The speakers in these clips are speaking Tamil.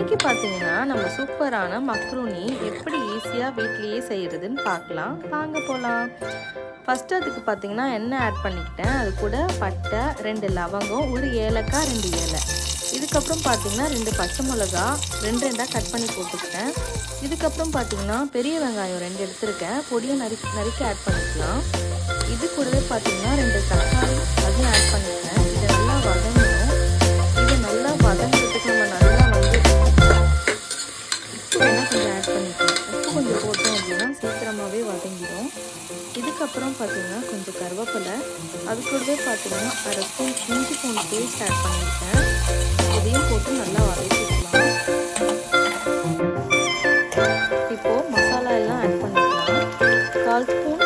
இன்னைக்கு பார்த்தீங்கன்னா நம்ம சூப்பரான மக்ரூனி எப்படி ஈஸியாக வீட்லேயே செய்கிறதுன்னு பார்க்கலாம். வாங்க போகலாம். ஃபஸ்ட்டு அதுக்கு பார்த்தீங்கன்னா எண்ணெய் ஆட் பண்ணிக்கிட்டேன். அது கூட பட்டை, 2 லவங்கம், ஒரு ஏலக்காய், 2 ஏலை. இதுக்கப்புறம் பார்த்தீங்கன்னா 2 பச்சை மிளகா 2 கட் பண்ணி போட்டுக்கிட்டேன். இதுக்கப்புறம் பார்த்தீங்கன்னா பெரிய வெங்காயம் 2 எடுத்துருக்கேன். பொடியை நறுக்கி ஆட் பண்ணிக்கலாம். இது கூடவே பார்த்தீங்கன்னா 2 தக்காளி அதையும் ஆட் பண்ணிக்கிறேன். இதை நல்லா வதங்கணும். இது நல்லா வதங்கிறதுக்கு நம்ம நல்லா வந்து உப்பு வேணால் கொஞ்சம் ஆட் பண்ணிக்கலாம். உப்பு கொஞ்சம் போட்டோம் அப்படின்னா சீக்கிரமாகவே வதங்கிடும். இதுக்கப்புறம் பார்த்தீங்கன்னா கொஞ்சம் கருவேப்பிலை, அது கூடவே பார்த்தீங்கன்னா 1/2 ஸ்பூன் இஞ்சி பூண்டு பேஸ்ட் ஆட் பண்ணியிருக்கேன். இதையும் போட்டு நல்லா வதக்கிக்கலாம். இப்போது மசாலா எல்லாம் ஆட் பண்ணிக்கலாம். 1/4 ஸ்பூன்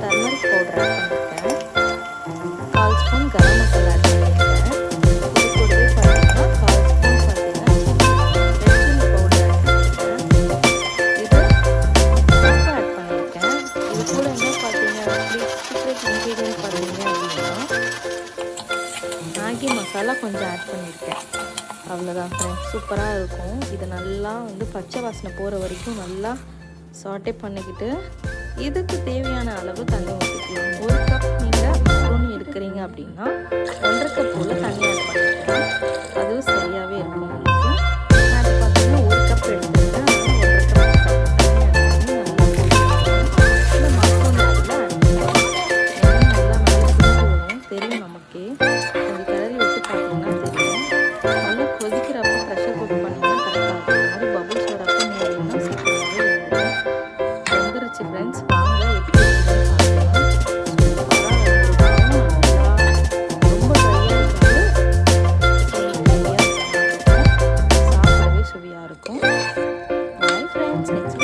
டர்மரிக் பவுடர் ஆட் பண்ணியிருக்கேன். 1/4 ஸ்பூன் கரம் மசாலா ஆட் பண்ணியிருக்கேன். இது கூடவே பார்த்தீங்கன்னா 1/4 ஸ்பூன் பார்த்தீங்கன்னா ரெட் சில்லி பவுடர் ஆட் பண்ணியிருக்கேன். இது உப்பு ஆட் பண்ணியிருக்கேன். இது கூட என்ன பார்த்தீங்க சீக்ரெட் இன்க்ரீடியன்ட் பார்த்தீங்க அப்படின்னா மேகி மசாலா கொஞ்சம் ஆட் பண்ணியிருக்கேன். அவ்வளோதான் ஃப்ரெண்ட்ஸ், சூப்பராக இருக்கும். இதை நல்லா வந்து பச்சை வாசனை போகிற வரைக்கும் நல்லா சாட்டே பண்ணிக்கிட்டு இதுக்கு தேவையான அளவு தண்ணி ஊற்றிக்கலாம். 1 கப் நீங்கள் மக்ரூனி எடுக்கிறீங்க அப்படின்னா 1.5 கப் போல் தண்ணி ஆட் பண்ணிக்கலாம். அதுவும் சரியாகவே இருக்கும் உங்களுக்கு. நான் அதை பார்த்தீங்கன்னா 1 கப் எடுத்துருக்கேன். 1.5 கப் தண்ணி ஆட் பண்ணி நல்லா இந்த மக்ரூனி அதில் ஆட் பண்ணிக்கலாம். நல்லா வரும், தெரியும் நமக்கே. கொஞ்சம் கிளறி விட்டு பார்த்தீங்கன்னா தெரியும். நல்லா கொதிக்கிறப்ப ப்ரெஷர் குக் பண்ணிங்கன்னா கரெக்டாக இருக்கும். இந்த மாதிரி பபுள்ஸ் வரப்போ மூடிங்கன்னா சீக்கிரமாகவே வெந்துருச்சு ஃப்ரெண்ட்ஸ். வாங்க எப்படி இருக்குதுன்னு பார்க்கலாம். சூப்பராக வெந்திருக்கும். நல்லா ரொம்ப ட்ரையாக இருக்காது, சாப்பிடவே சுவையாக இருக்கும். Bye friends, next